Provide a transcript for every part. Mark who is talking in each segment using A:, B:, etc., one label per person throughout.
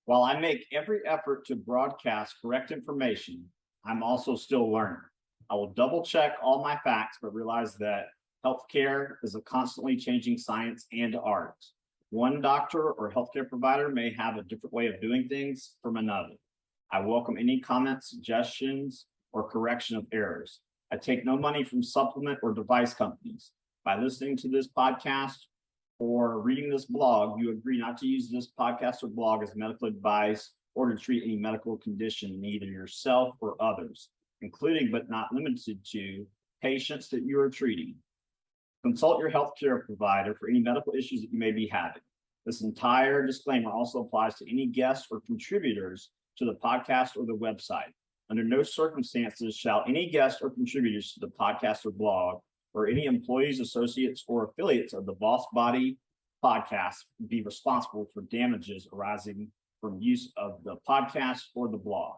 A: While I make every effort to broadcast correct information, I'm also still learning. I will double check all my facts, but realize that healthcare is a constantly changing science and art. One doctor or healthcare provider may have a different way of doing things from another. I welcome any comments, suggestions, or correction of errors. I take no money from supplement or device companies. By listening to this podcast or reading this blog, you agree not to use this podcast or blog as medical advice or to treat any medical condition in either yourself or others, including but not limited to patients that you are treating. Consult your healthcare provider for any medical issues that you may be having. This entire disclaimer also applies to any guests or contributors to the podcast or the website. Under no circumstances shall any guests or contributors to the podcast or blog or any employees, associates, or affiliates of the Boss Body podcast be responsible for damages arising from use of the podcast or the blog.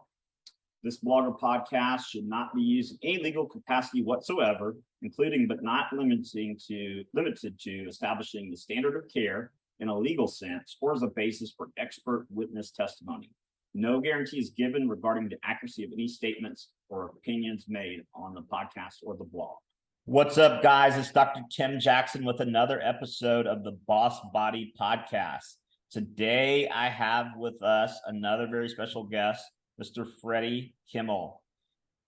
A: This blog or podcast should not be used in any legal capacity whatsoever, including but not limited to establishing the standard of care in a legal sense or as a basis for expert witness testimony. No guarantee is given regarding the accuracy of any statements or opinions made on the podcast or the blog. What's up, guys? It's Dr. Tim Jackson with another episode of the Boss Body Podcast. Today, I have with us another very special guest, Mr. Freddie Kimmel.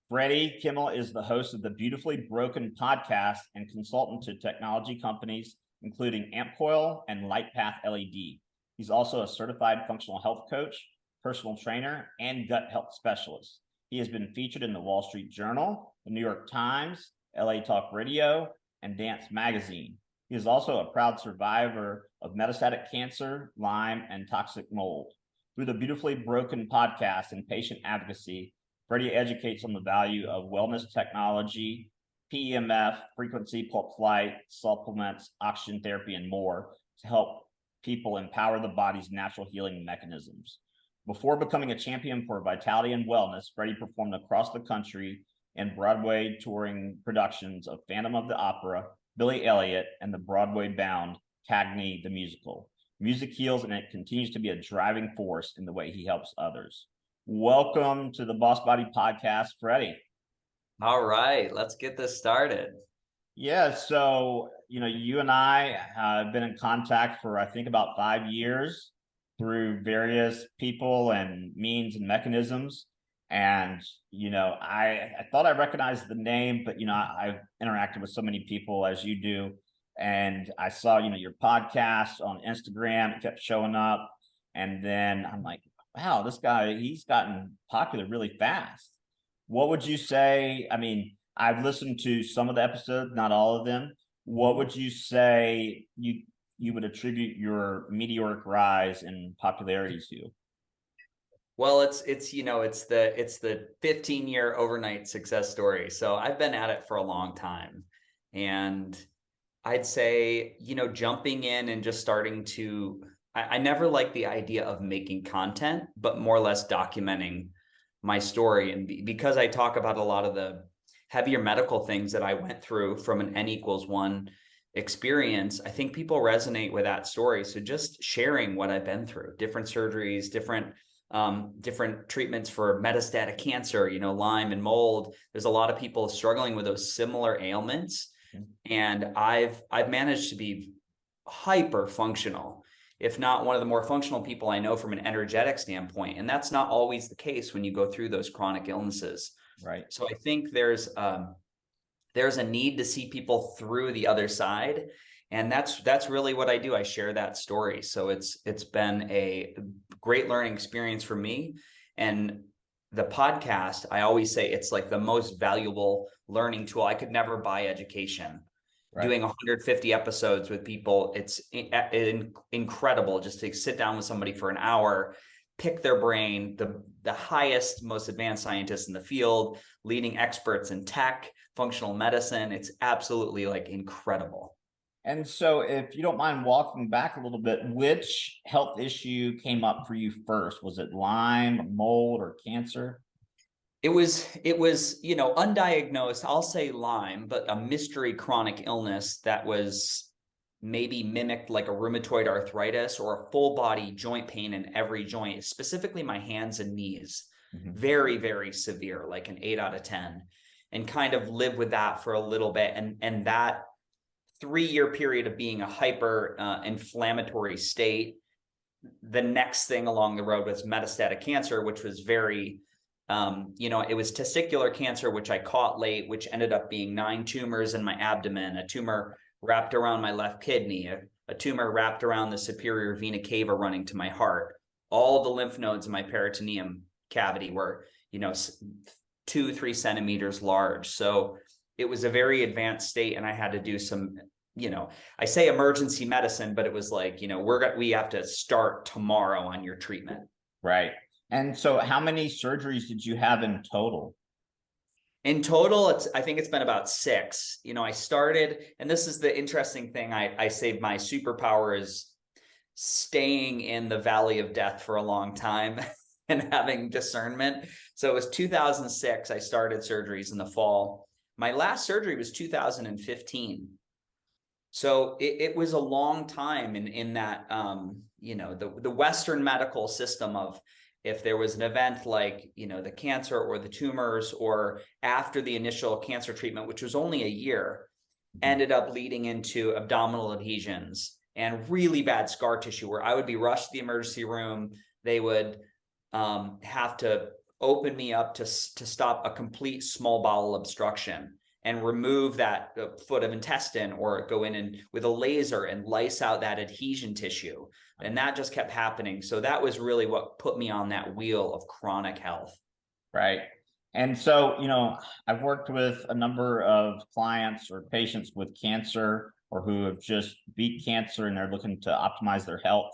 A: Freddie Kimmel is the host of the Beautifully Broken podcast and consultant to technology companies, including Ampcoil and LightPath LED. He's also a certified functional health coach, personal trainer, and gut health specialist. He has been featured in the Wall Street Journal, the New York Times, LA Talk Radio, and Dance Magazine. He is also a proud survivor of metastatic cancer, Lyme, and toxic mold. Through the Beautifully Broken podcast and patient advocacy, Freddie educates on the value of wellness technology, PEMF, frequency pulse flight, supplements, oxygen therapy, and more to help people empower the body's natural healing mechanisms. Before becoming a champion for vitality and wellness, Freddie performed across the country in Broadway touring productions of Phantom of the Opera, Billy Elliot, and the Broadway-bound Cagney the Musical. Music heals, and it continues to be a driving force in the way he helps others. Welcome to the Boss Body Podcast, Freddie.
B: All right, let's get this started.
A: Yeah, so, you and I have been in contact for, I think, about 5 years through various people and means and mechanisms. And, I thought I recognized the name, but, I've interacted with so many people as you do. And I saw, your podcast on Instagram, it kept showing up. And then I'm like, wow, this guy, he's gotten popular really fast. What would you say? I mean, I've listened to some of the episodes, not all of them. What would you say you would attribute your meteoric rise in popularity to?
B: Well, it's the 15-year overnight success story. So I've been at it for a long time. And I'd say, jumping in and just starting to, I never liked the idea of making content, but more or less documenting my story. And because I talk about a lot of the heavier medical things that I went through from an N=1 experience, I think people resonate with that story. So just sharing what I've been through, different surgeries, different treatments for metastatic cancer, Lyme and mold. There's a lot of people struggling with those similar ailments. And I've managed to be hyper functional, if not one of the more functional people I know from an energetic standpoint. And that's not always the case when you go through those chronic illnesses.
A: Right.
B: So I think there's a need to see people through the other side. And that's really what I do. I share that story. So it's been a great learning experience for me. And the podcast, I always say it's like the most valuable learning tool. I could never buy education. Right. Doing 150 episodes with people, it's incredible just to sit down with somebody for an hour, pick their brain, the highest, most advanced scientists in the field, leading experts in tech, functional medicine. It's absolutely incredible.
A: And so if you don't mind walking back a little bit, which health issue came up for you first? Was it Lyme, mold, or cancer?
B: It was, undiagnosed, I'll say Lyme, but a mystery chronic illness that was maybe mimicked like a rheumatoid arthritis or a full body joint pain in every joint, specifically my hands and knees. Very, very severe, like an 8 out of 10, and kind of live with that for a little bit. And that 3-year period of being a hyper inflammatory state, the next thing along the road was metastatic cancer, which was very, it was testicular cancer, which I caught late, which ended up being 9 tumors in my abdomen, a tumor wrapped around my left kidney, a tumor wrapped around the superior vena cava running to my heart. All the lymph nodes in my peritoneum cavity were, 2-3 centimeters large. So it was a very advanced state, and I had to do some, I say emergency medicine, but it was like, we have to start tomorrow on your treatment.
A: Right. And so how many surgeries did you have in total?
B: In total, I think it's been about 6. I started, and this is the interesting thing. I say my superpower is staying in the valley of death for a long time and having discernment. So it was 2006. I started surgeries in the fall. My last surgery was 2015. So it was a long time in that, the Western medical system of, if there was an event like, the cancer or the tumors, or after the initial cancer treatment, which was only a year, ended up leading into abdominal adhesions and really bad scar tissue, where I would be rushed to the emergency room. They would have to open me up to stop a complete small bowel obstruction and remove that foot of intestine, or go in and with a laser and lyse out that adhesion tissue. And that just kept happening. So that was really what put me on that wheel of chronic health.
A: Right. And so, I've worked with a number of clients or patients with cancer, or who have just beat cancer and they're looking to optimize their health.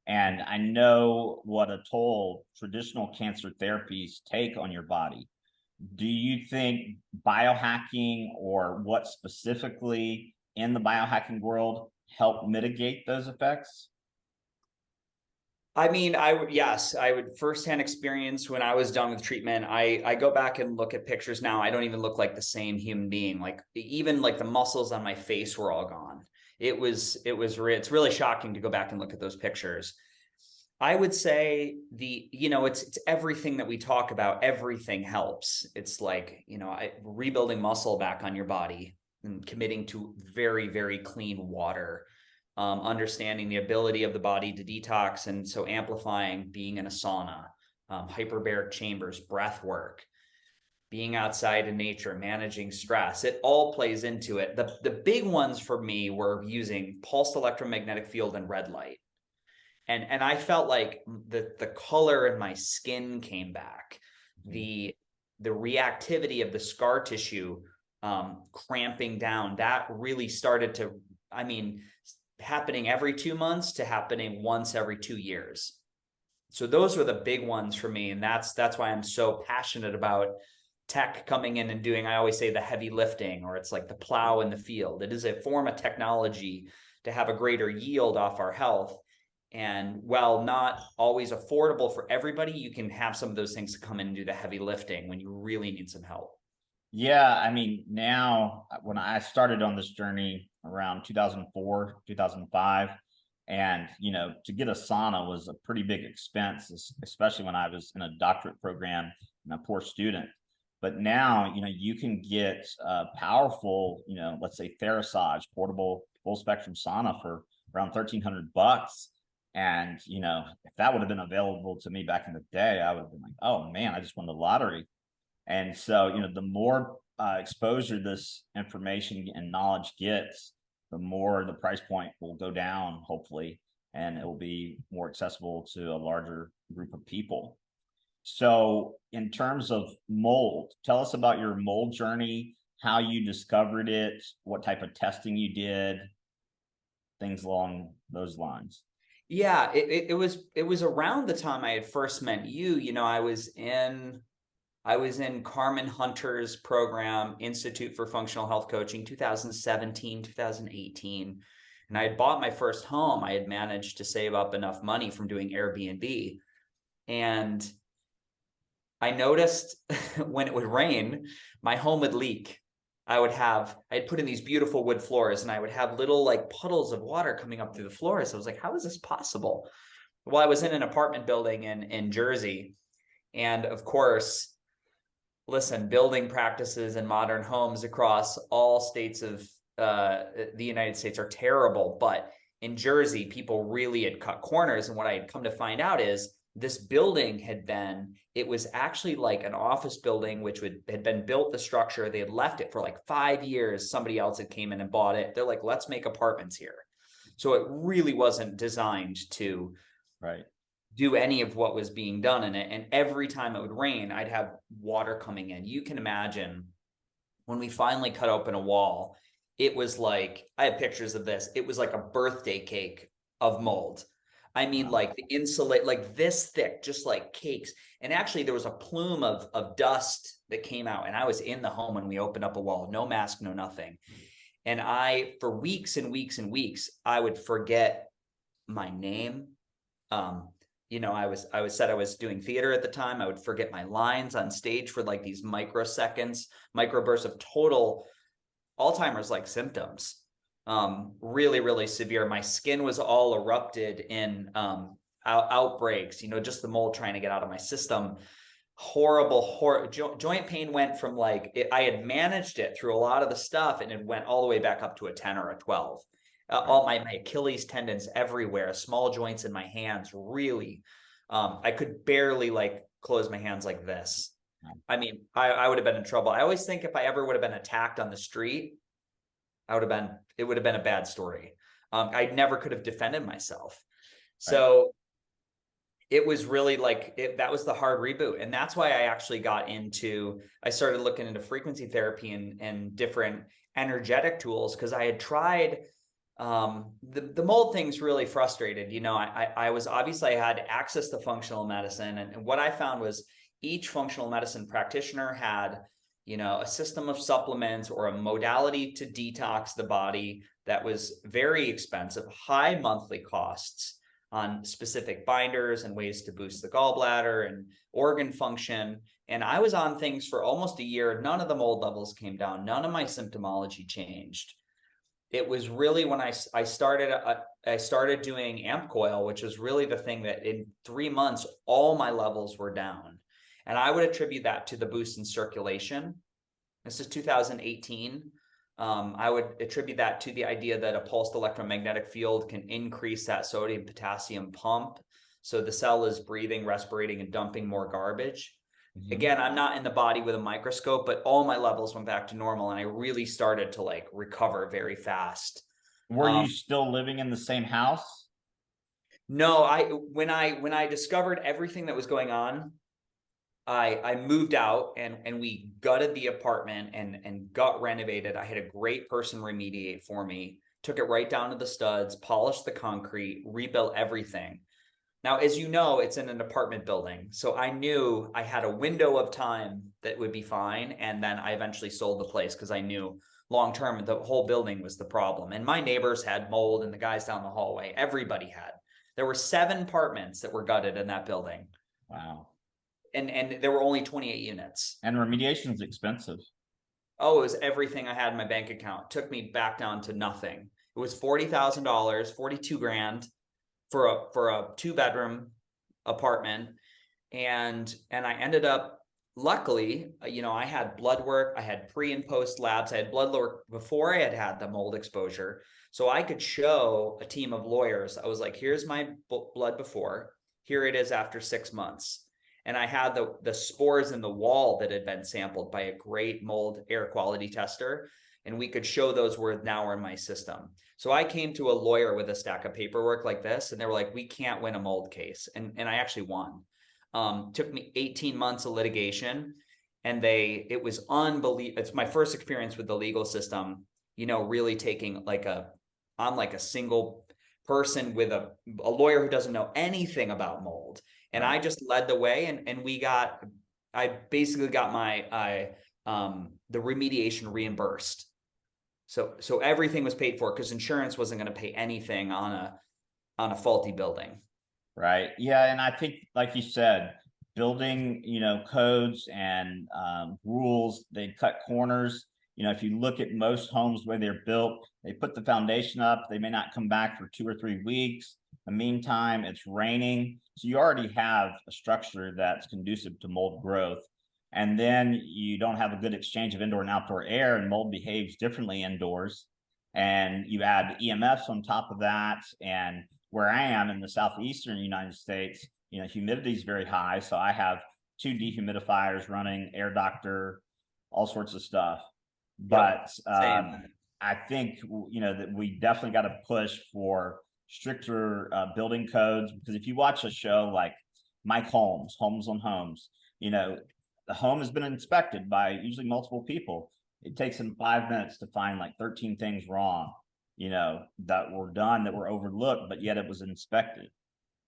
A: And I know what a toll traditional cancer therapies take on your body. Do you think biohacking, or what specifically in the biohacking world, help mitigate those effects?
B: I mean, yes, I would firsthand experience when I was done with treatment. I go back and look at pictures now. I don't even look like the same human being. Like, even like the muscles on my face were all gone. It's really shocking to go back and look at those pictures. I would say it's everything that we talk about. Everything helps. It's like, rebuilding muscle back on your body, and committing to very, very clean water, understanding the ability of the body to detox. And so amplifying being in a sauna, hyperbaric chambers, breath work, being outside in nature, managing stress. It all plays into it. The big ones for me were using pulsed electromagnetic field and red light. And I felt like the color in my skin came back, the reactivity of the scar tissue cramping down. That really started to, happening every 2 months to happening once every 2 years. So those were the big ones for me, and that's why I'm so passionate about tech coming in and doing, I always say, the heavy lifting, or it's like the plow in the field. It is a form of technology to have a greater yield off our health. And while not always affordable for everybody, you can have some of those things to come in and do the heavy lifting when you really need some help.
A: Yeah, now, when I started on this journey around 2004, 2005, and, to get a sauna was a pretty big expense, especially when I was in a doctorate program and a poor student. But now, you can get a powerful, let's say Therasage portable full spectrum sauna for around $1,300. And, if that would have been available to me back in the day, I would have been like, oh man, I just won the lottery. And so, the more exposure this information and knowledge gets, the more the price point will go down, hopefully, and it will be more accessible to a larger group of people. So in terms of mold, tell us about your mold journey, how you discovered it, what type of testing you did, things along those lines.
B: Yeah, it was around the time I had first met you. I was in Carmen Hunter's program, Institute for Functional Health Coaching, 2017, 2018. And I had bought my first home. I had managed to save up enough money from doing Airbnb. And I noticed when it would rain, my home would leak. I'd put in these beautiful wood floors, and I would have little like puddles of water coming up through the floors. I was like, how is this possible? Well, I was in an apartment building in Jersey. And of course, listen, building practices in modern homes across all states of the United States are terrible. But in Jersey, people really had cut corners. And what I had come to find out is this building it was actually like an office building, which had been built, the structure. They had left it for like 5 years. Somebody else had came in and bought it. They're like, let's make apartments here. So it really wasn't designed to do any of what was being done in it. And every time it would rain, I'd have water coming in. You can imagine when we finally cut open a wall, it was like, I have pictures of this. It was like a birthday cake of mold. I mean, like the insulate, like this thick, just like cakes. And actually there was a plume of dust that came out, and I was in the home when we opened up a wall, no mask, no nothing. And for weeks and weeks and weeks, I would forget my name. I was doing theater at the time. I would forget my lines on stage for like these microseconds, microbursts of total Alzheimer's like symptoms. Really, really severe. My skin was all erupted in outbreaks, just the mold trying to get out of my system. Horrible joint pain went from I had managed it through a lot of the stuff, and it went all the way back up to a 10 or a 12. All my Achilles tendons everywhere, small joints in my hands, really. I could barely close my hands like this. I mean, I would have been in trouble. I always think if I ever would have been attacked on the street, it would have been a bad story. I never could have defended myself. So it was really that was the hard reboot. And that's why I started looking into frequency therapy and different energetic tools, because I had tried the mold thing's really frustrated. I had access to functional medicine, and what I found was each functional medicine practitioner had a system of supplements or a modality to detox the body that was very expensive, high monthly costs on specific binders and ways to boost the gallbladder and organ function. And I was on things for almost a year. None of the mold levels came down. None of my symptomology changed. It was really when I started doing amp coil, which was really the thing that in 3 months, all my levels were down. And I would attribute that to the boost in circulation. This is 2018. I would attribute that to the idea that a pulsed electromagnetic field can increase that sodium potassium pump. So the cell is breathing, respirating, and dumping more garbage. Mm-hmm. Again, I'm not in the body with a microscope, but all my levels went back to normal, and I really started to recover very fast.
A: Were you still living in the same house?
B: No, when I discovered everything that was going on, I moved out and we gutted the apartment and got renovated. I had a great person remediate for me, took it right down to the studs, polished the concrete, rebuilt everything. Now, as you know, it's in an apartment building. So I knew I had a window of time that would be fine. And then I eventually sold the place because I knew long-term the whole building was the problem. And my neighbors had mold, and the guys down the hallway, everybody had. There were 7 apartments that were gutted in that building.
A: Wow. And
B: there were only 28 units.
A: And remediation is expensive.
B: Oh, it was everything I had in my bank account. It took me back down to nothing. It was $40,000, 42 grand for a 2-bedroom apartment. And I ended up, luckily, I had blood work. I had pre and post labs. I had blood work before I had the mold exposure. So I could show a team of lawyers. I was like, here's my blood before. Here it is after 6 months. And I had the spores in the wall that had been sampled by a great mold air quality tester. And we could show those now are in my system. So I came to a lawyer with a stack of paperwork like this, and they were like, we can't win a mold case. And I actually won. Took me 18 months of litigation, and it was unbelievable. It's my first experience with the legal system, really taking I'm like a single person with a lawyer who doesn't know anything about mold. And I just led the way, and I basically got the remediation reimbursed. So everything was paid for because insurance wasn't going to pay anything on a faulty building.
A: Right. Yeah. And I think, like you said, building, codes and rules, they cut corners. if you look at most homes where they're built, they put the foundation up, they may not come back for 2 or 3 weeks. In the meantime, it's raining. So you already have a structure that's conducive to mold growth. And then you don't have a good exchange of indoor and outdoor air, and mold behaves differently indoors. And you add EMFs on top of that. And where I am in the southeastern United States, humidity is very high. So I have 2 dehumidifiers running, air doctor, all sorts of stuff. But I think that we definitely got to push for stricter building codes, because if you watch a show like Mike Holmes, Homes on Homes, the home has been inspected by usually multiple people. It takes them 5 minutes to find like 13 things wrong, that were done, that were overlooked, but yet it was inspected.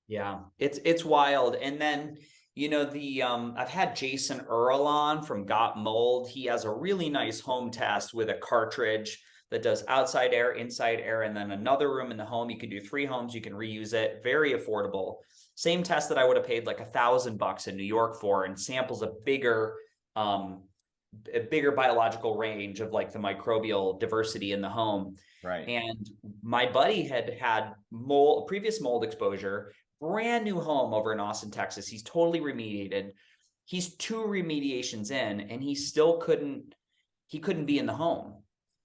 B: Yeah, it's wild. And then, I've had Jason Earl on from Got Mold. He has a really nice home test with a cartridge that does outside air, inside air, and then another room in the home. You can do 3 homes, you can reuse it, very affordable. Same test that I would have paid like $1,000 in New York for, and samples a bigger biological range of like the microbial diversity in the home.
A: Right.
B: And my buddy had previous mold exposure, brand new home over in Austin, Texas. He's totally remediated. He's 2 remediations in, and he still couldn't be in the home.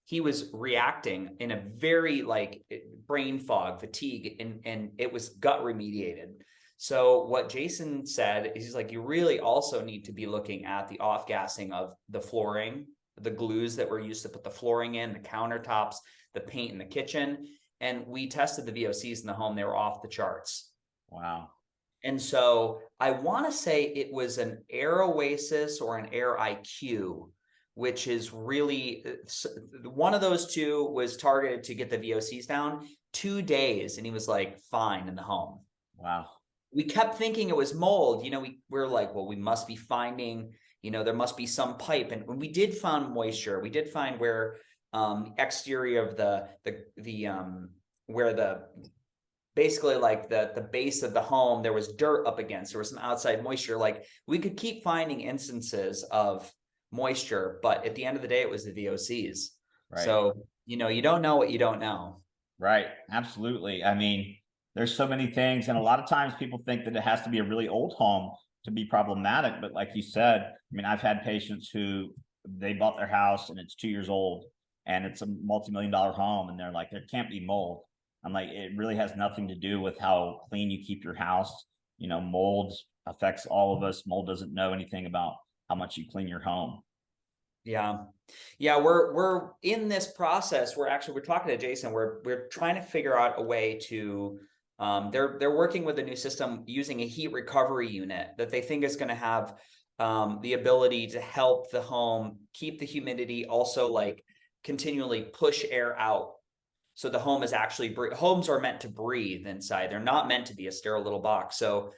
B: He was reacting in a very like brain fog, fatigue, and it was gut remediated. So what Jason said is, he's like, you really also need to be looking at the off-gassing of the flooring, the glues that were used to put the flooring in, the countertops, the paint in the kitchen. And we tested the VOCs in the home. They were off the charts.
A: Wow.
B: And so I want to say it was an Air Oasis or an Air IQ, which is really, one of those 2 was targeted to get the VOCs down. 2 days, and he was like fine in the home.
A: Wow.
B: We kept thinking it was mold. We're like, well, we must be finding, there must be some pipe. And when we did find moisture, we did find where the exterior of where the basically like the base of the home, there was dirt up against, there was some outside moisture. Like, we could keep finding instances of moisture, but at the end of the day, it was the VOCs. Right. So, you don't know what you don't know.
A: Right. Absolutely. I mean, there's so many things, and a lot of times people think that it has to be a really old home to be problematic. But like you said, I mean, I've had patients who they bought their house and it's 2 years old and it's a multi-million-dollar home, and they're like, there can't be mold. I'm like, it really has nothing to do with how clean you keep your house. Mold affects all of us. Mold doesn't know anything about how much you clean your home.
B: Yeah. We're in this process. We're talking to Jason. We're trying to figure out a way to, they're working with a new system using a heat recovery unit that they think is going to have the ability to help the home keep the humidity, also like continually push air out. So the home is actually, homes are meant to breathe inside. They're not meant to be a sterile little box. So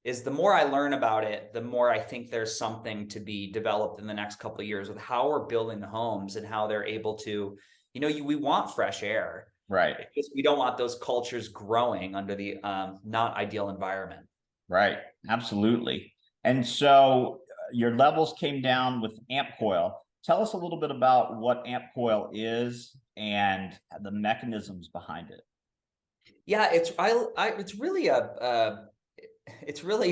B: the more I learn about it, the more I think there's something to be developed in the next couple of years with how we're building the homes and how they're able to, we want fresh air.
A: Right.
B: Because we don't want those cultures growing under the not ideal environment.
A: Right. Absolutely. And so your levels came down with amp coil. Tell us a little bit about what amp coil is and the mechanisms behind it.
B: Yeah, it's really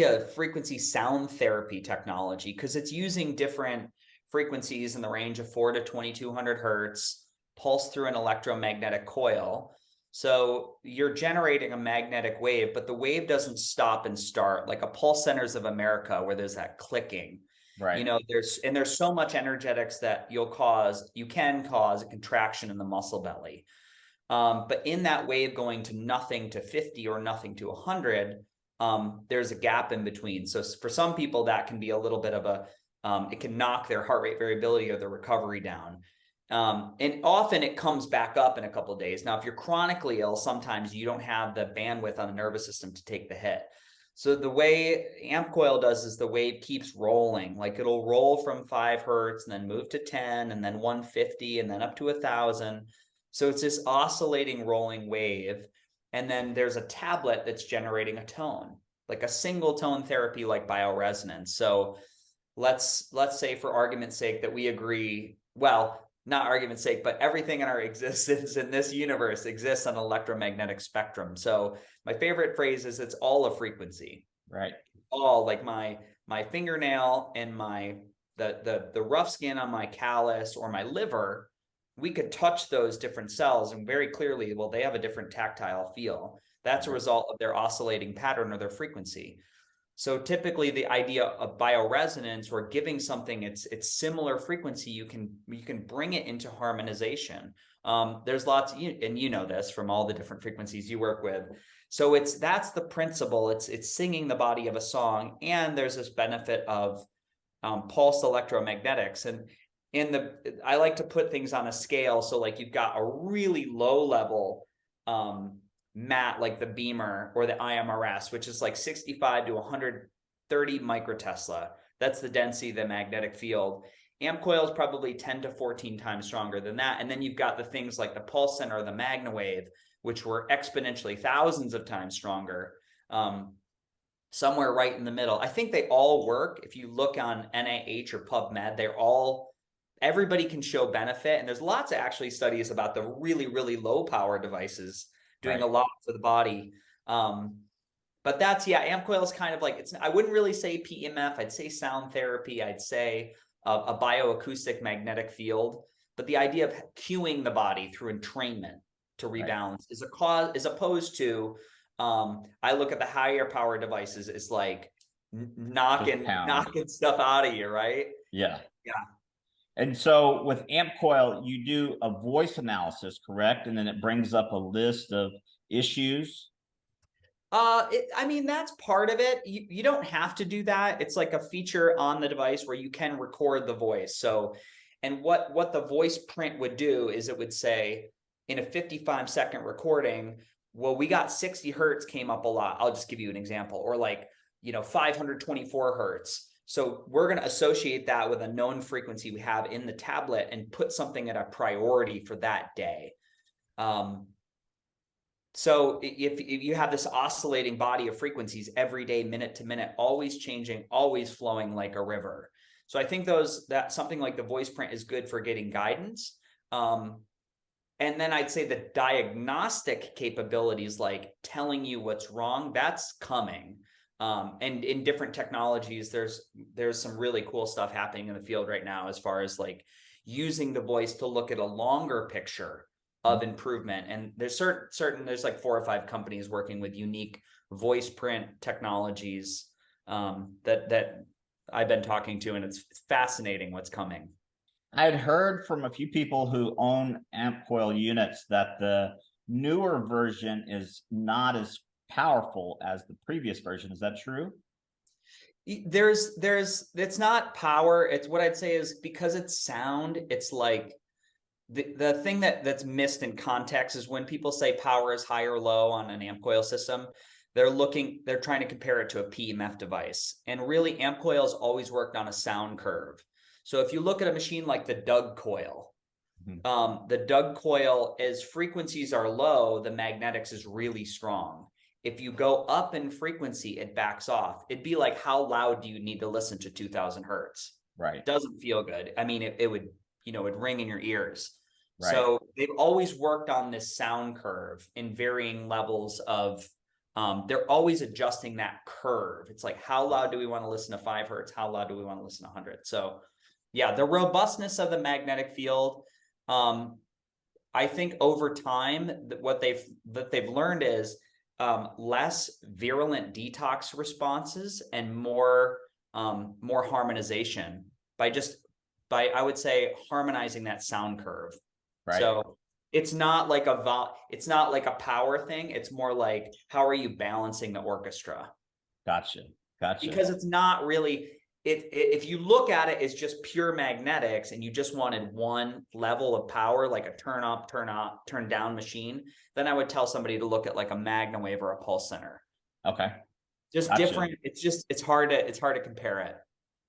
B: a frequency sound therapy technology, because it's using different frequencies in the range of 4 to 2200 hertz, pulsed through an electromagnetic coil. So you're generating a magnetic wave, but the wave doesn't stop and start like a pulse centers of America where there's that clicking.
A: Right.
B: There's so much energetics that you can cause a contraction in the muscle belly. But in that wave going to nothing to 50 or nothing to 100, there's a gap in between. So for some people, that can be a little bit of it can knock their heart rate variability or their recovery down. And often it comes back up in a couple of days. Now, if you're chronically ill, sometimes you don't have the bandwidth on the nervous system to take the hit. So the way amp coil does is the wave keeps rolling. Like, it'll roll from 5 hertz and then move to 10 and then 150 and then up to 1,000. So it's this oscillating rolling wave. And then there's a tablet that's generating a tone, like a single tone therapy, like bioresonance. So let's say, for argument's sake, that we agree, well, not argument's sake, but everything in our existence in this universe exists on an electromagnetic spectrum. So my favorite phrase is it's all a frequency.
A: Right.
B: All like my fingernail and the rough skin on my callus or my liver, we could touch those different cells and very clearly, well, they have a different tactile feel. That's a result of their oscillating pattern or their frequency. So typically the idea of bioresonance or giving something its similar frequency, you can bring it into harmonization. There's lots, and you know this from all the different frequencies you work with. So that's the principle. It's singing the body of a song, and there's this benefit of pulsed electromagnetics. And I like to put things on a scale. So like you've got a really low level mat like the Beamer or the IMRS, which is like 65 to 130 microtesla. That's the density of the magnetic field. Amp coil is probably 10 to 14 times stronger than that. And then you've got the things like the pulse center or the MagnaWave, which were exponentially thousands of times stronger. Somewhere right in the middle. I think they all work. If you look on NIH or PubMed, everybody can show benefit. And there's lots of actually studies about the really, really low power devices doing a lot for the body. But that's, amp coil is kind of like, I wouldn't really say PEMF. I'd say sound therapy. I'd say a bioacoustic magnetic field. But the idea of cueing the body through entrainment to rebalance is a cause, as opposed to, I look at the higher power devices, it's like knocking stuff out of you, right?
A: Yeah.
B: Yeah.
A: And so with amp coil, you do a voice analysis, correct? And then it brings up a list of issues.
B: I mean, that's part of it. You don't have to do that. It's like a feature on the device where you can record the voice. So, and what the voice print would do is it would say in a 55-second recording, well, we got 60 hertz came up a lot. I'll just give you an example, or like, 524 hertz. So we're going to associate that with a known frequency we have in the tablet and put something at a priority for that day. So if you have this oscillating body of frequencies every day, minute to minute, always changing, always flowing like a river. So I think that something like the voice print is good for getting guidance. And then I'd say the diagnostic capabilities, like telling you what's wrong, that's coming. And in different technologies, there's some really cool stuff happening in the field right now, as far as like using the voice to look at a longer picture of improvement. And there's there's like 4 or 5 companies working with unique voice print technologies that I've been talking to, and it's fascinating what's coming.
A: I had heard from a few people who own amp coil units that the newer version is not as powerful as the previous version. Is that true?
B: It's not power. It's what I'd say is, because it's sound, it's like the thing that's missed in context is when people say power is high or low on an amp coil system, they're trying to compare it to a PEMF device. And really, amp coil has always worked on a sound curve. So if you look at a machine like the Doug coil, the Doug coil, as frequencies are low, the magnetics is really strong. If you go up in frequency, it backs off. It'd be like, how loud do you need to listen to 2000 hertz?
A: Right.
B: It doesn't feel good. I mean, it would, it'd ring in your ears.
A: Right.
B: So they've always worked on this sound curve in varying levels of, they're always adjusting that curve. It's like, how loud do we want to listen to 5 hertz? How loud do we want to listen to 100? So yeah, the robustness of the magnetic field, I think over time, what they've learned is less virulent detox responses and more harmonization by I would say harmonizing that sound curve.
A: Right.
B: So it's not like a power thing. It's more like, how are you balancing the orchestra?
A: Gotcha.
B: Because it's not really, if you look at it as just pure magnetics and you just wanted one level of power, like a turn up, turn down machine, then I would tell somebody to look at like a MagnaWave or a pulse center.
A: Okay.
B: Just different. It's hard to compare it.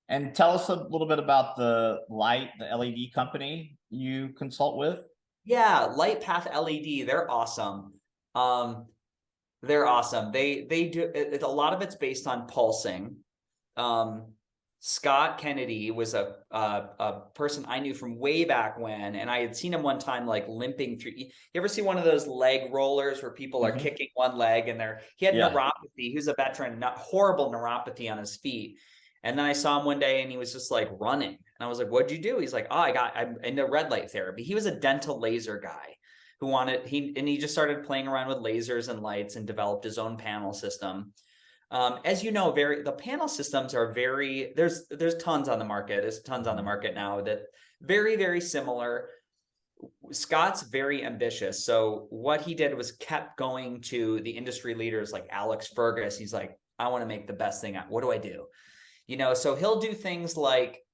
A: And tell us a little bit about the LED company you consult with.
B: Yeah, Light Path LED, they're awesome. They're awesome. They do a lot of it's based on pulsing. Scott Kennedy was a person I knew from way back when, and I had seen him one time like limping through. You ever see one of those leg rollers where people are kicking one leg and he had
A: Yeah.
B: neuropathy. He was a veteran, not horrible neuropathy on his feet. And then I saw him one day and he was just like running. And I was like, "What'd you do?" He's like, "Oh, I'm into red light therapy." He was a dental laser guy who he just started playing around with lasers and lights and developed his own panel system. As you know, the panel systems are there's tons on the market. There's tons on the market now that very, very similar. Scott's very ambitious. So what he did was kept going to the industry leaders like Alex Fergus. He's like, "I want to make the best thing. What do I do?" So he'll do things like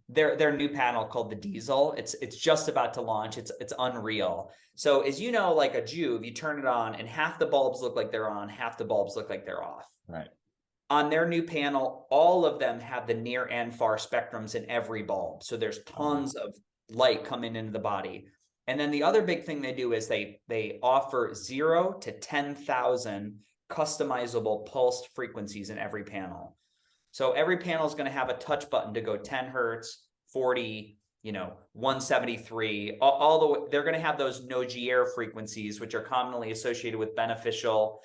B: their new panel called the Diesel. It's just about to launch. It's unreal. So as you know, like a Juve, you turn it on and half the bulbs look like they're on, half the bulbs look like they're off.
A: Right.
B: On their new panel, all of them have the near and far spectrums in every bulb. So there's tons of light coming into the body. And then the other big thing they do is they offer 0 to 10,000 customizable pulsed frequencies in every panel. So every panel is going to have a touch button to go 10 hertz, 40, 173, all the way. They're going to have those no-G-air frequencies, which are commonly associated with beneficial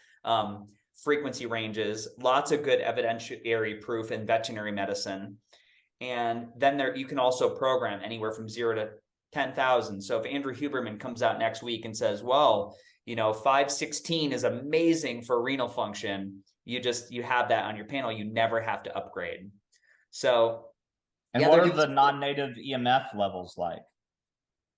B: frequency ranges. Lots of good evidentiary proof in veterinary medicine. And then you can also program anywhere from 0 to 10,000. So if Andrew Huberman comes out next week and says, "Well, 516 is amazing for renal function," you have that on your panel. You never have to upgrade. So,
A: and what are the non-native EMF levels like?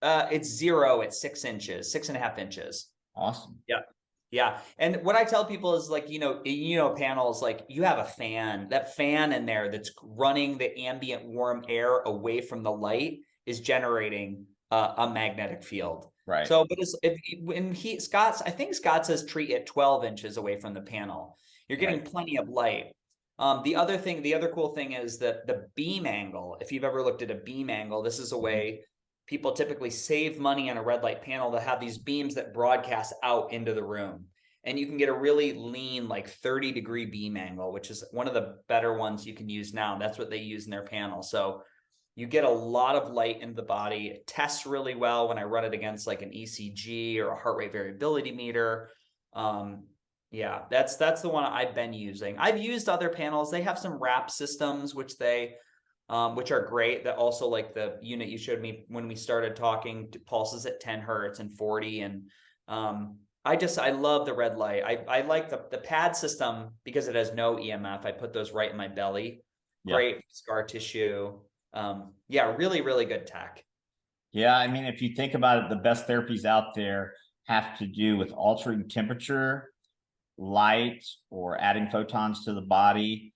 B: It's 0 at 6 inches, 6.5 inches.
A: Awesome.
B: Yeah. Yeah. And what I tell people is like, panels, like you have a fan, that fan in there that's running the ambient warm air away from the light is generating a magnetic field.
A: Right.
B: So, but I think Scott says treat it 12 inches away from the panel. You're getting plenty of light. The other cool thing is that the beam angle, if you've ever looked at a beam angle, this is a way people typically save money on a red light panel to have these beams that broadcast out into the room. And you can get a really lean, like 30-degree beam angle, which is one of the better ones you can use now. That's what they use in their panel. So you get a lot of light into the body. It tests really well when I run it against like an ECG or a heart rate variability meter. Yeah, that's the one I've been using. I've used other panels. They have some wrap systems, which are great. That also, like the unit you showed me when we started talking, pulses at 10 hertz and 40. And I love the red light. I like the pad system because it has no EMF. I put those right in my belly. Great scar tissue. Yeah, really, really good tech.
A: Yeah, I mean, if you think about it, the best therapies out there have to do with altering temperature, light, or adding photons to the body.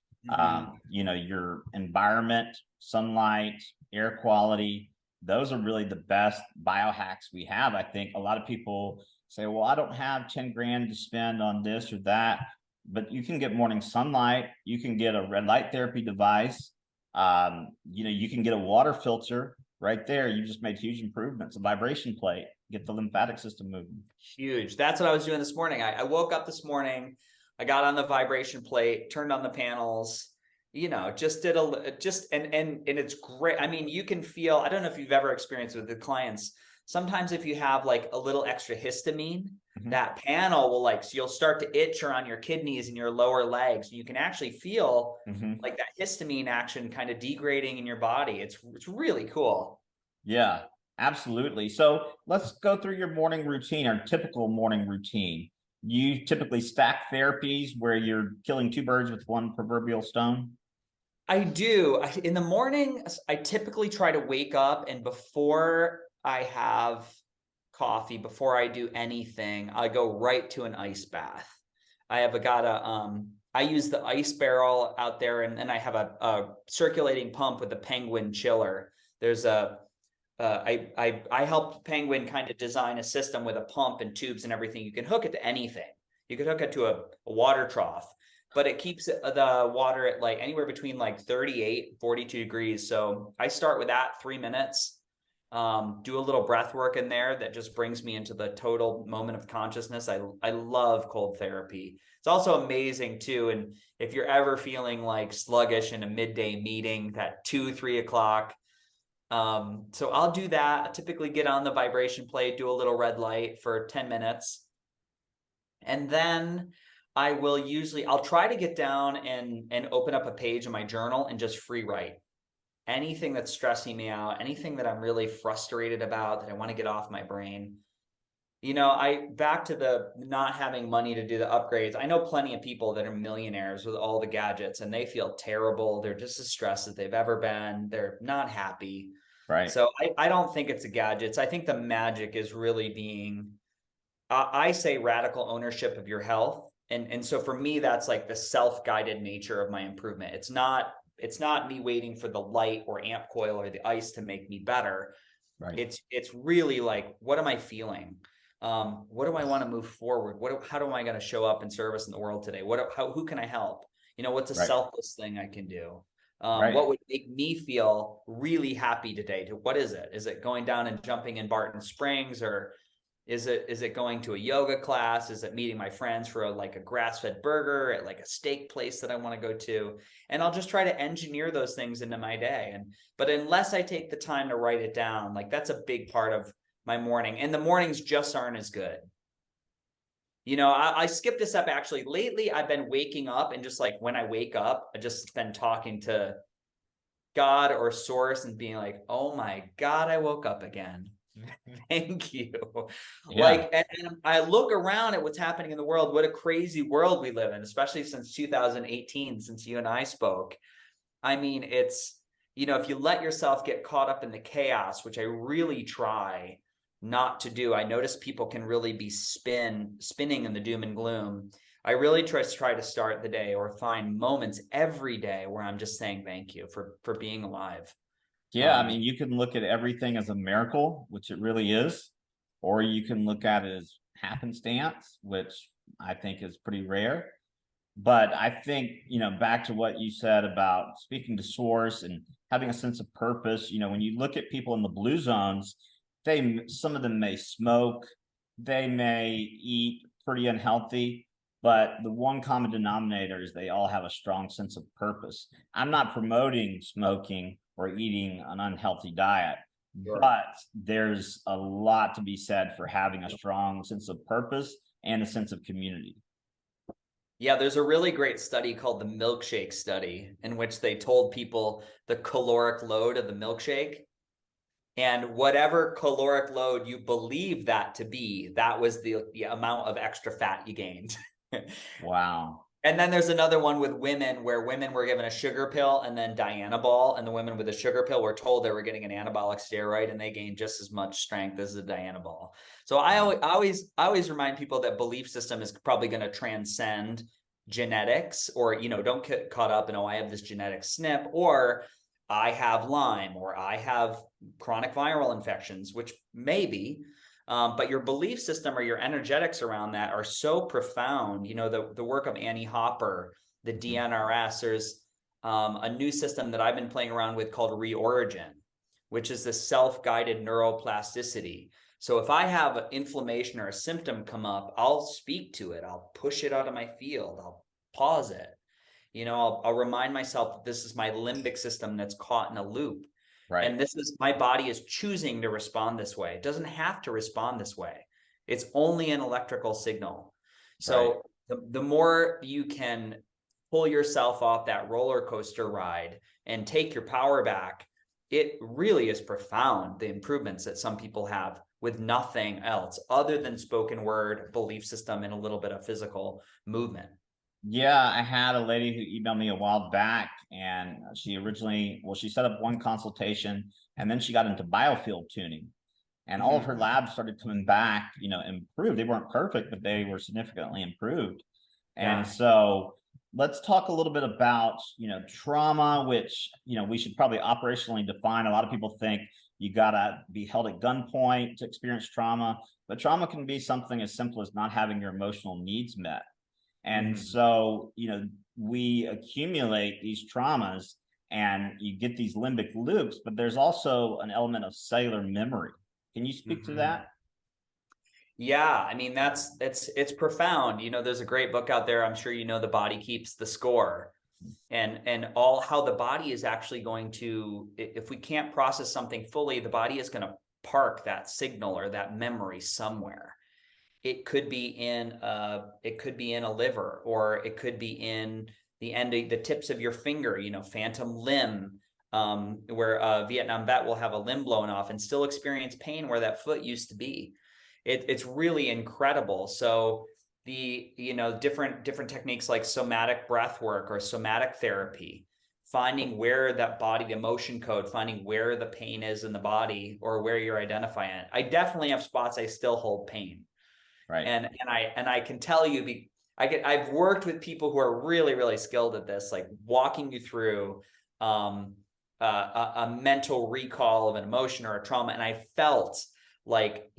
A: Your environment, sunlight, air quality, those are really the best biohacks we have. I think a lot of people say, "Well, I don't have 10 grand to spend on this or that," but you can get morning sunlight. You can get a red light therapy device. You can get a water filter right there. You just made huge improvements. A vibration plate, get the lymphatic system moving.
B: Huge. That's what I was doing this morning. I woke up this morning, I got on the vibration plate, turned on the panels, just did and it's great. I mean, you can feel, I don't know if you've ever experienced with the clients. Sometimes if you have like a little extra histamine, that panel will so you'll start to itch around your kidneys and your lower legs. You can actually feel like that histamine action kind of degrading in your body. It's really cool.
A: Yeah, absolutely. So let's go through your morning routine, or typical morning routine. You typically stack therapies where you're killing two birds with one proverbial stone?
B: I do. In the morning, I typically try to wake up, and before I have coffee, before I do anything, I go right to an ice bath. I use the ice barrel out there, and then I have a circulating pump with a Penguin chiller. There's I helped Penguin kind of design a system with a pump and tubes and everything. You can hook it to anything. You could hook it to a water trough, but it keeps the water at like anywhere between like 38 and 42 degrees. So I start with that 3 minutes. do a little breath work in there that just brings me into the total moment of consciousness. I love cold therapy. It's also amazing too. And if you're ever feeling like sluggish in a midday meeting, that 2-3 o'clock, so I'll do that. I typically get on the vibration plate, do a little red light for 10 minutes. And then I'll try to get down and open up a page in my journal and just free write anything that's stressing me out, anything that I'm really frustrated about that I want to get off my brain. Back to the not having money to do the upgrades. I know plenty of people that are millionaires with all the gadgets and they feel terrible. They're just as stressed as they've ever been. They're not happy.
A: Right.
B: So I don't think it's the gadgets. I think the magic is really being, I say, radical ownership of your health. And so for me, that's like the self-guided nature of my improvement. It's not me waiting for the light or amp coil or the ice to make me better.
A: Right.
B: It's really like, what am I feeling? What do I want to move forward? How do I got to show up in service in the world today? Who can I help? What's a selfless thing I can do? What would make me feel really happy today? What is it? Is it going down and jumping in Barton Springs, or is it going to a yoga class? Is it meeting my friends for a grass-fed burger at like a steak place that I want to go to? And I'll just try to engineer those things into my day. But unless I take the time to write it down, that's a big part of my morning. And the mornings just aren't as good. I skip this up actually. Lately, I've been waking up and just when I wake up, I just been talking to God or source and being like, oh my God, I woke up again. Thank you.
A: Yeah.
B: And I look around at what's happening in the world. What a crazy world we live in, especially since 2018, since you and I spoke. I mean, it's, if you let yourself get caught up in the chaos, which I really try not to do. I notice people can really be spinning in the doom and gloom. I really try to start the day or find moments every day where I'm just saying thank you for being alive.
A: Yeah, I mean, you can look at everything as a miracle, which it really is, or you can look at it as happenstance, which I think is pretty rare. But I think, back to what you said about speaking to source and having a sense of purpose, when you look at people in the blue zones, some of them may smoke, they may eat pretty unhealthy, but the one common denominator is they all have a strong sense of purpose. I'm not promoting smoking or eating an unhealthy diet, but there's a lot to be said for having a strong sense of purpose and a sense of community.
B: Yeah, there's a really great study called the milkshake study, in which they told people the caloric load of the milkshake. And whatever caloric load you believe that to be, that was the amount of extra fat you gained.
A: Wow.
B: And then there's another one with women, where women were given a sugar pill and then Dianabol, and the women with the sugar pill were told they were getting an anabolic steroid, and they gained just as much strength as the Dianabol. So I always remind people that belief system is probably going to transcend genetics, or don't get caught up in, oh, I have this genetic SNP, or I have Lyme, or I have chronic viral infections, which maybe. But your belief system or your energetics around that are so profound. The work of Annie Hopper, the DNRS, there's a new system that I've been playing around with called Reorigin, which is the self-guided neuroplasticity. So if I have inflammation or a symptom come up, I'll speak to it. I'll push it out of my field. I'll pause it. I'll remind myself that this is my limbic system that's caught in a loop.
A: Right.
B: And this is, my body is choosing to respond this way. It doesn't have to respond this way. It's only an electrical signal. So the more you can pull yourself off that roller coaster ride and take your power back, it really is profound, the improvements that some people have with nothing else other than spoken word, belief system, and a little bit of physical movement.
A: Yeah, I had a lady who emailed me a while back, and she set up one consultation, and then she got into biofield tuning, and all of her labs started coming back, improved. They weren't perfect, but they were significantly improved. And so let's talk a little bit about, trauma, which, we should probably operationally define. A lot of people think you gotta be held at gunpoint to experience trauma, but trauma can be something as simple as not having your emotional needs met. And so, we accumulate these traumas, and you get these limbic loops, but there's also an element of cellular memory. Can you speak to that?
B: Yeah, I mean, it's profound. There's a great book out there. I'm sure The Body Keeps the Score. And all how the body is actually going to, if we can't process something fully, the body is going to park that signal or that memory somewhere. It could be in a liver, or it could be in the tips of your finger, phantom limb, where a Vietnam vet will have a limb blown off and still experience pain where that foot used to be. It's really incredible. So the different techniques like somatic breath work or somatic therapy, finding where that body, the emotion code, finding where the pain is in the body or where you're identifying it. I definitely have spots I still hold pain.
A: Right.
B: And I can tell you, I've worked with people who are really, really skilled at this, like walking you through a mental recall of an emotion or a trauma. And I felt like,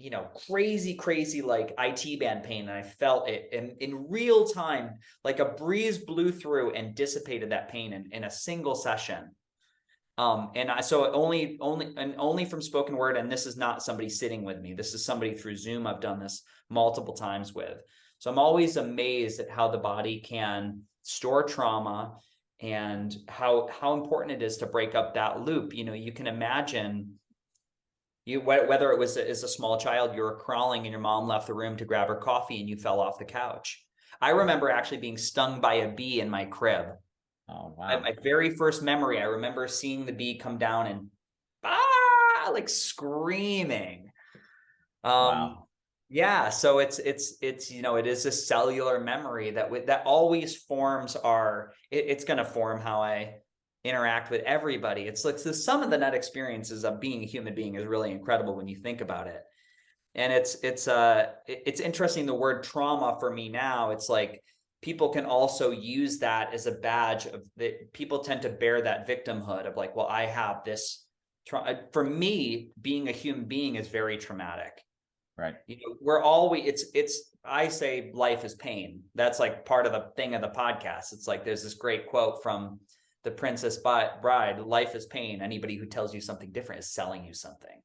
B: crazy, like IT band pain. And I felt it in real time, like a breeze blew through and dissipated that pain in a single session. So only from spoken word, and this is not somebody sitting with me. This is somebody through Zoom I've done this multiple times with. So I'm always amazed at how the body can store trauma and how important it is to break up that loop. You can imagine whether it was as a small child, you were crawling and your mom left the room to grab her coffee and you fell off the couch. I remember actually being stung by a bee in my crib.
A: Oh, wow.
B: My very first memory, I remember seeing the bee come down and like screaming.
A: Wow.
B: Yeah, so it's it is a cellular memory that always forms it's going to form how I interact with everybody. It's like the sum of the net experiences of being a human being is really incredible when you think about it. And it's interesting, the word trauma for me now, it's like people can also use that as a badge of that. People tend to bear that victimhood of like, well, I have this for me, being a human being is very traumatic.
A: Right.
B: We're always, I say life is pain. That's like part of the thing of the podcast. It's like, there's this great quote from The Princess Bride, life is pain. Anybody who tells you something different is selling you something.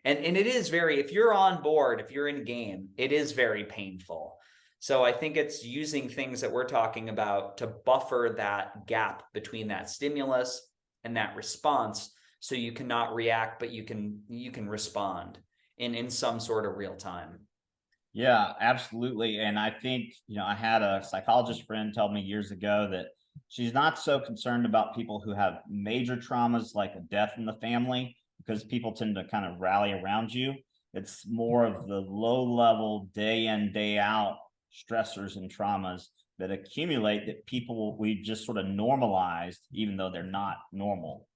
B: And it is very, if you're on board, if you're in game, it is very painful. So I think it's using things that we're talking about to buffer that gap between that stimulus and that response. So you cannot react, but you can respond in some sort of real time.
A: Yeah, absolutely. And I think, I had a psychologist friend tell me years ago that she's not so concerned about people who have major traumas like a death in the family, because people tend to kind of rally around you. It's more of the low level, day in, day out stressors and traumas that accumulate that we've just sort of normalized, even though they're not normal.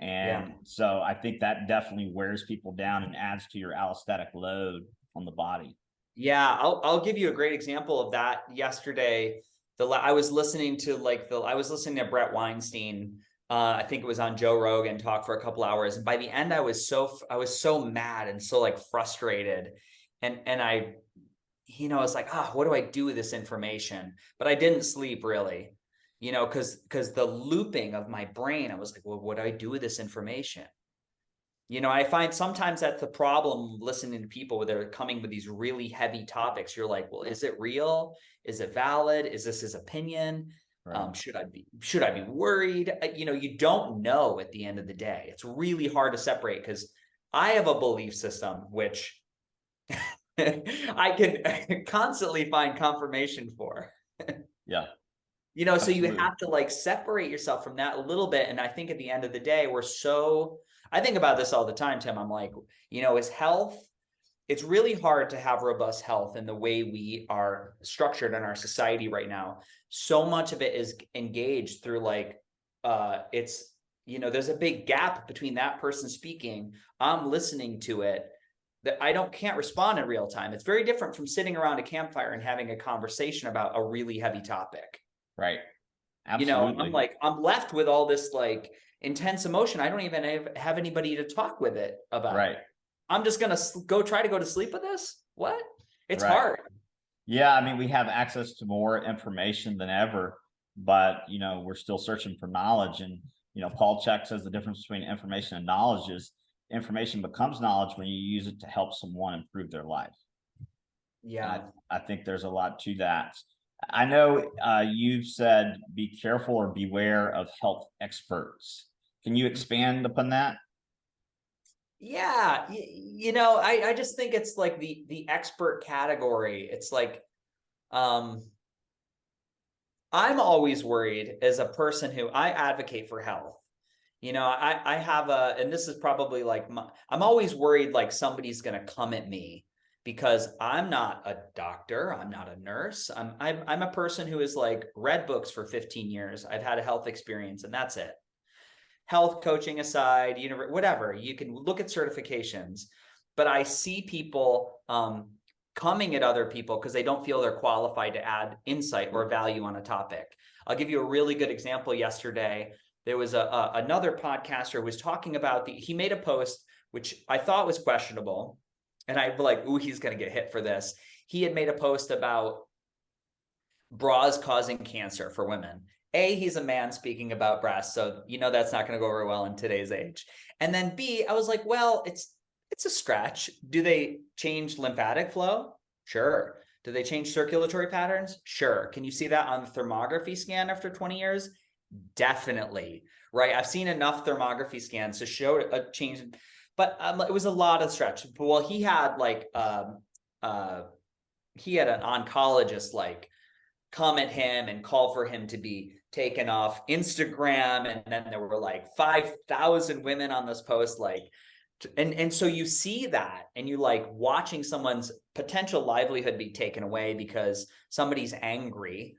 A: And so I think that definitely wears people down and adds to your allostatic load on the body.
B: Yeah, I'll give you a great example of that. Yesterday, I was listening to Brett Weinstein. I think it was on Joe Rogan, talk for a couple hours, and by the end, I was so mad and so like frustrated, and I was like, what do I do with this information? But I didn't sleep really, because the looping of my brain, I was like, well, what do I do with this information? I find sometimes that's the problem listening to people where they're coming with these really heavy topics. You're like, well, is it real? Is it valid? Is this his opinion?
A: Right.
B: Should I be worried? You don't know at the end of the day. It's really hard to separate because I have a belief system, which I can constantly find confirmation for.
A: Yeah.
B: So
A: Absolutely.
B: you have to like separate yourself from that a little bit. And I think at the end of the day, I think about this all the time, Tim. I'm like, is health, it's really hard to have robust health in the way we are structured in our society right now. So much of it is engaged through like, there's a big gap between that person speaking, I'm listening to it, that can't respond in real time. It's very different from sitting around a campfire and having a conversation about a really heavy topic.
A: Right. Absolutely.
B: I'm left with all this like intense emotion. I don't even have anybody to talk with it about.
A: Right.
B: I'm just going to try to go to sleep with this. What? It's
A: right.
B: hard.
A: Yeah. I mean, we have access to more information than ever, but we're still searching for knowledge. And Paul Chek says the difference between information and knowledge is information becomes knowledge when you use it to help someone improve their life.
B: Yeah.
A: And I think there's a lot to that. I know you've said be careful or beware of health experts. Can you expand upon that?
B: Yeah, I just think it's like the expert category. It's like, I'm always worried as a person who I advocate for health. I have and this is probably like I'm always worried like somebody's going to come at me because I'm not a doctor, I'm not a nurse. I'm a person who has like read books for 15 years. I've had a health experience and that's it. Health coaching aside, whatever, you can look at certifications, but I see people coming at other people because they don't feel they're qualified to add insight or value on a topic. I'll give you a really good example. Yesterday, there was another podcaster who was talking about he made a post, which I thought was questionable. And I'm like, ooh, he's going to get hit for this. He had made a post about bras causing cancer for women. He's a man speaking about breasts, so that's not going to go over well in today's age. And then B, I was like, well, it's a stretch. Do they change lymphatic flow? Sure. Do they change circulatory patterns? Sure. Can you see that on the thermography scan after 20 years? Definitely. Right. I've seen enough thermography scans to show a change, but it was a lot of stretch. Well, he had like he had an oncologist like come at him and call for him to be taken off Instagram. And then there were like 5,000 women on this post, like, and so you see that and you like watching someone's potential livelihood be taken away because somebody's angry.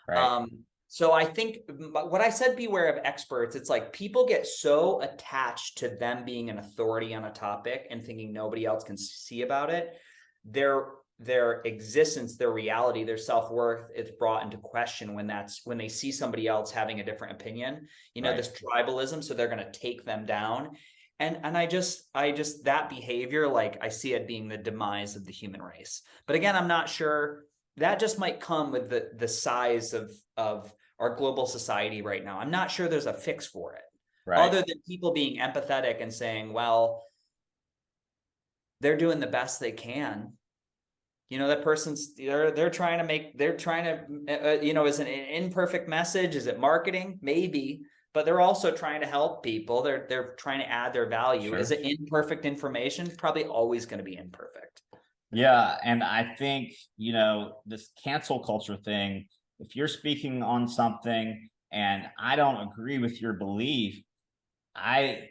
A: Right.
B: So I think what I said, beware of experts. It's like people get so attached to them being an authority on a topic and thinking nobody else can see about it. Their existence, their reality, their self-worth is brought into question when they see somebody else having a different opinion,
A: Right.
B: this tribalism. So they're going to take them down. And I just that behavior, like I see it being the demise of the human race. But again, I'm not sure. That just might come with the size of our global society right now. I'm not sure there's a fix for it,
A: Right.
B: other than people being empathetic and saying, well, they're doing the best they can. That person's they're trying to is it an imperfect message? Is it marketing? Maybe, but they're also trying to help people. They're trying to add their value.
A: Sure.
B: Is it imperfect information? Probably always going to be imperfect.
A: Yeah. And I think, this cancel culture thing, if you're speaking on something and I don't agree with your belief, I,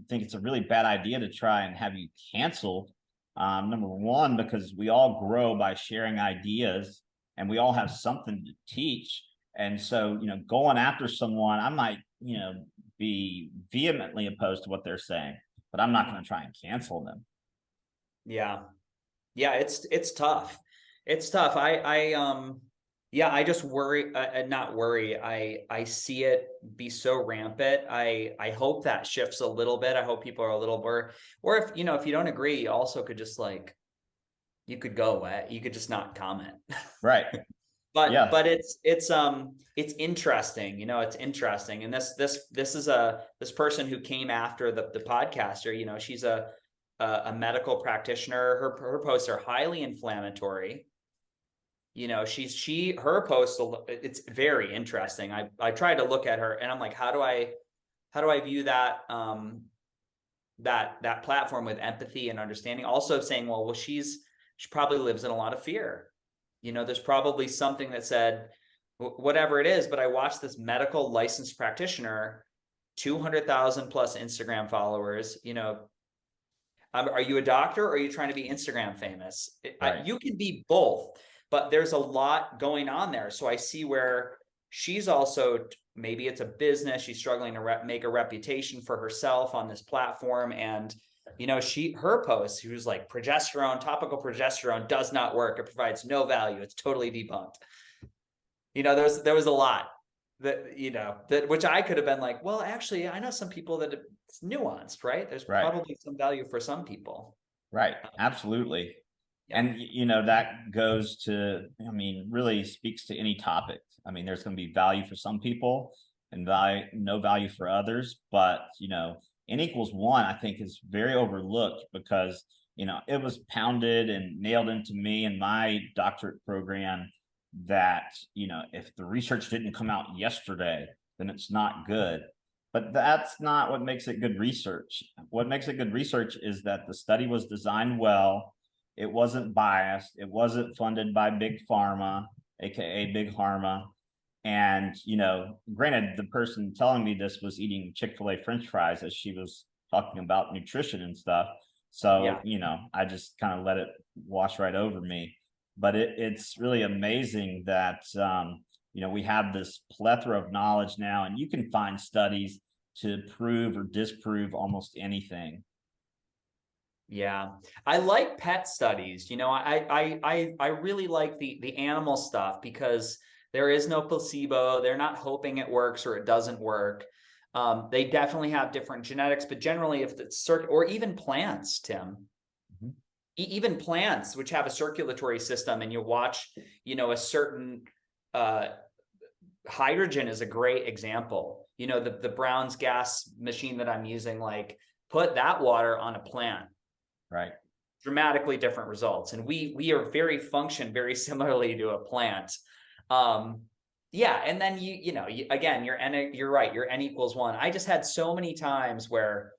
A: think it's a really bad idea to try and have you canceled. Number one, because we all grow by sharing ideas and we all have something to teach. And so, going after someone, I might, be vehemently opposed to what they're saying, but I'm not going to try and cancel them.
B: Yeah. Yeah. It's tough. It's tough. Yeah, I just worry, not worry. I see it be so rampant. I hope that shifts a little bit. I hope people are a little more, or if if you don't agree, you also could just like, you could go away. You could just not comment.
A: Right.
B: But
A: Yeah.
B: it's interesting. It's interesting. And this is this person who came after the podcaster. She's a medical practitioner. Her posts are highly inflammatory. Her post, it's very interesting. I tried to look at her and I'm like, how do I view that that platform with empathy and understanding? Also saying, well, she probably lives in a lot of fear. There's probably something that said whatever it is, but I watched this medical licensed practitioner, 200,000 plus Instagram followers. Are you a doctor or are you trying to be Instagram famous?
A: Right.
B: You can be both, but there's a lot going on there. So I see where she's also, maybe it's a business. She's struggling to make a reputation for herself on this platform. And, her post, she was like, topical progesterone does not work. It provides no value. It's totally debunked. There was a lot that which I could have been like, well, actually, I know some people that it's nuanced, right? There's
A: Right.
B: probably some value for some people.
A: Right. Absolutely.
B: Yeah.
A: And, that goes to, really speaks to any topic. There's going to be value for some people and no value for others. But, N equals one, I think, is very overlooked because, it was pounded and nailed into me in my doctorate program that, if the research didn't come out yesterday, then it's not good. But that's not what makes it good research. What makes it good research is that the study was designed well. It wasn't biased. It wasn't funded by big pharma, aka big pharma. And, granted, the person telling me this was eating Chick-fil-A French fries as she was talking about nutrition and stuff. So,
B: Yeah.
A: I just kind of let it wash right over me. But it's really amazing that, we have this plethora of knowledge now, and you can find studies to prove or disprove almost anything.
B: Yeah. I like pet studies. I really like the animal stuff because there is no placebo. They're not hoping it works or it doesn't work. They definitely have different genetics, but generally if it's or even plants, Tim, even plants which have a circulatory system, and you watch, a certain hydrogen is a great example. The Brown's gas machine that I'm using, like, put that water on a plant.
A: Right.
B: Dramatically different results. And we are function very similarly to a plant. Yeah. And then again, you're right. Your N equals one. I just had so many times where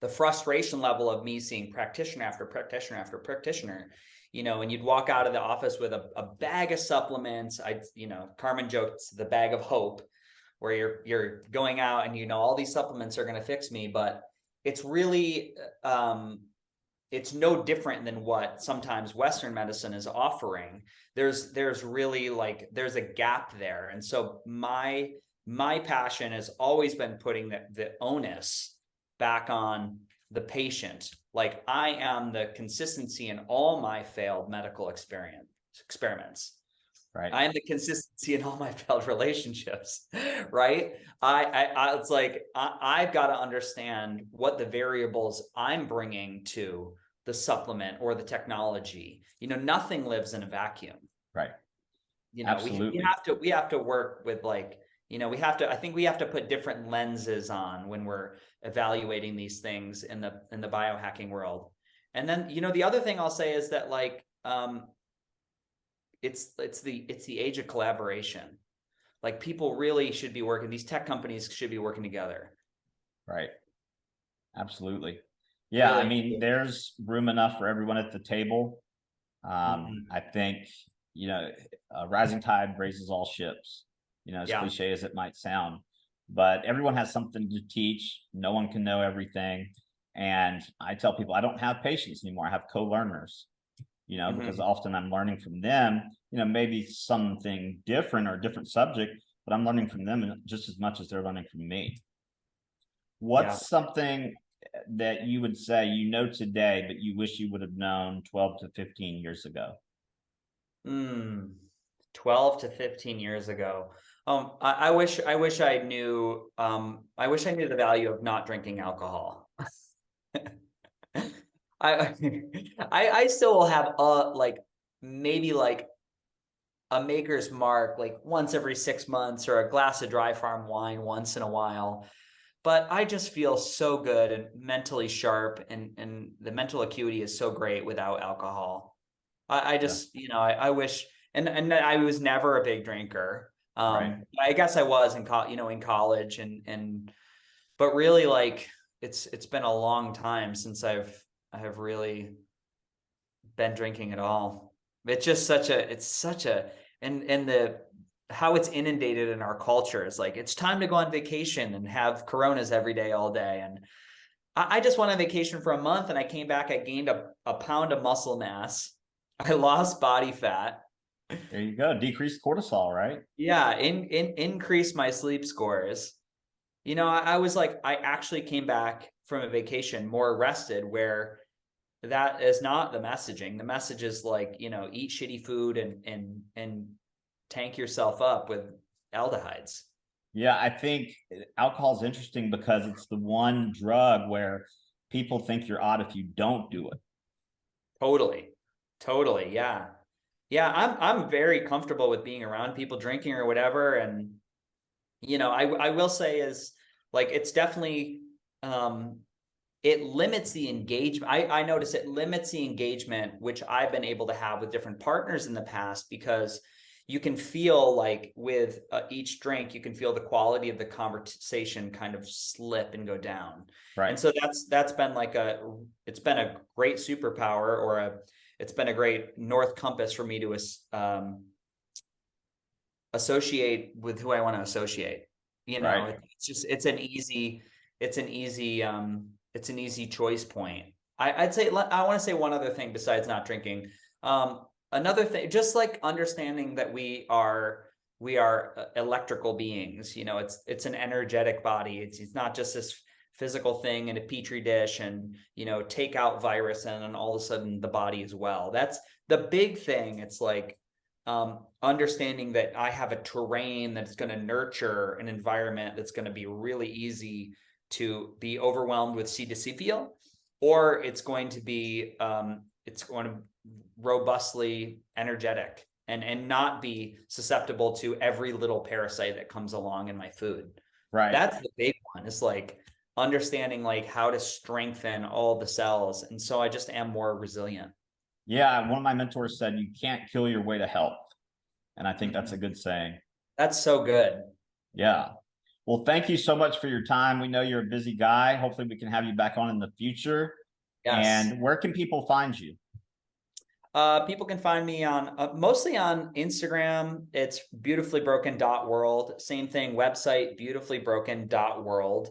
B: the frustration level of me seeing practitioner after practitioner after practitioner, and you'd walk out of the office with a bag of supplements. Carmen jokes the bag of hope, where you're going out and all these supplements are going to fix me, but it's really it's no different than what sometimes Western medicine is offering. There's really there's a gap there. And so my passion has always been putting the onus back on the patient. Like, I am the consistency in all my failed medical experiments.
A: Right.
B: I am the consistency in all my failed relationships, right? It's like, I've got to understand what the variables I'm bringing to the supplement or the technology. Nothing lives in a vacuum.
A: Right.
B: We have to work with, I think we have to put different lenses on when we're evaluating these things in the biohacking world. And then, the other thing I'll say is that, it's the age of collaboration. Like, people really should be working. These tech companies should be working together.
A: Right. Absolutely. Yeah.
B: Really.
A: I mean, there's room enough for everyone at the table. I think, a rising tide raises all ships, as cliche as it might sound, but everyone has something to teach. No one can know everything. And I tell people I don't have patients anymore. I have co-learners, because often I'm learning from them, maybe something different or a different subject, but I'm learning from them just as much as they're learning from me. What's something that you would say today, but you wish you would have known 12 to 15 years ago?
B: 12 to 15 years ago. I wish I knew the value of not drinking alcohol. I still will have maybe a Maker's Mark once every 6 months, or a glass of Dry Farm wine once in a while. But I just feel so good and mentally sharp, and the mental acuity is so great without alcohol. I just, I wish, and I was never a big drinker.
A: Right.
B: I guess I was in college, but really, it's been a long time since I have really been drinking at all. It's just and how it's inundated in our culture is it's time to go on vacation and have Coronas every day, all day. And I just went on vacation for a month, and I came back, I gained a pound of muscle mass. I lost body fat.
A: There you go. Decreased cortisol, right?
B: Yeah. Increased my sleep scores. I was I actually came back from a vacation more rested, where that is not the messaging. The message is eat shitty food and tank yourself up with aldehydes.
A: Yeah, I think alcohol is interesting because it's the one drug where people think you're odd if you don't do it.
B: Totally. Yeah. Yeah. I'm very comfortable with being around people drinking or whatever. And, I will say is like, it's definitely, it limits the engagement. I notice it limits the engagement, which I've been able to have with different partners in the past, because you can feel like with each drink, you can feel the quality of the conversation kind of slip and go down.
A: Right.
B: And so that's been like it's been a great superpower, or it's been a great North Compass for me to associate with who I want to associate.
A: Right.
B: It's just, it's an easy choice point. I'd say, I want to say one other thing besides not drinking. Another thing, just like understanding that we are electrical beings. It's an energetic body. It's not just this physical thing in a petri dish, and take out virus, and then all of a sudden the body is well. That's the big thing. It's like, understanding that I have a terrain that's going to nurture an environment that's going to be really easy to be overwhelmed with C. difficile, or it's going to be robustly energetic and not be susceptible to every little parasite that comes along in my food.
A: Right.
B: That's the big one. It's like understanding like how to strengthen all the cells. And so I just am more resilient.
A: Yeah. One of my mentors said, you can't kill your way to health. And I think that's a good saying.
B: That's so good.
A: Yeah. Well, thank you so much for your time. We know you're a busy guy. Hopefully we can have you back on in the future.
B: Yes.
A: And where can people find you?
B: People can find me on mostly on Instagram. It's beautifullybroken.world. Same thing, website, beautifullybroken.world.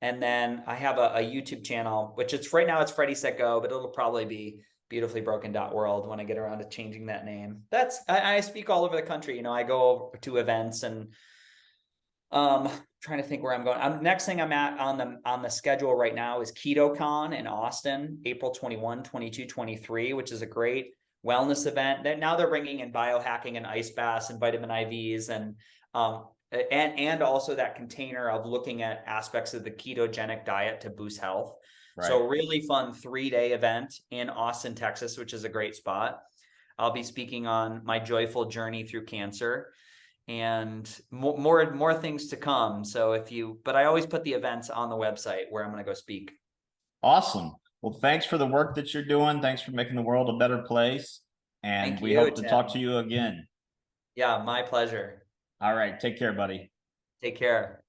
B: And then I have a YouTube channel, which it's right now, it's Freddie Set Go, but it'll probably be beautifullybroken.world when I get around to changing that name. I speak all over the country. I go to events, and trying to think where I'm going. Next thing I'm at on the schedule right now is KetoCon in Austin, April 21, 22, 23, which is a great wellness event. Now they're bringing in biohacking and ice baths and vitamin IVs, and also that container of looking at aspects of the ketogenic diet to boost health. Right. So really fun 3-day event in Austin, Texas, which is a great spot. I'll be speaking on my joyful journey through cancer, and more things to come. So but I always put the events on the website where I'm going to go speak.
A: Awesome. Well, thanks for the work that you're doing. Thanks for making the world a better place. And we hope to talk to you again.
B: Yeah, my pleasure.
A: All right. Take care, buddy.
B: Take care.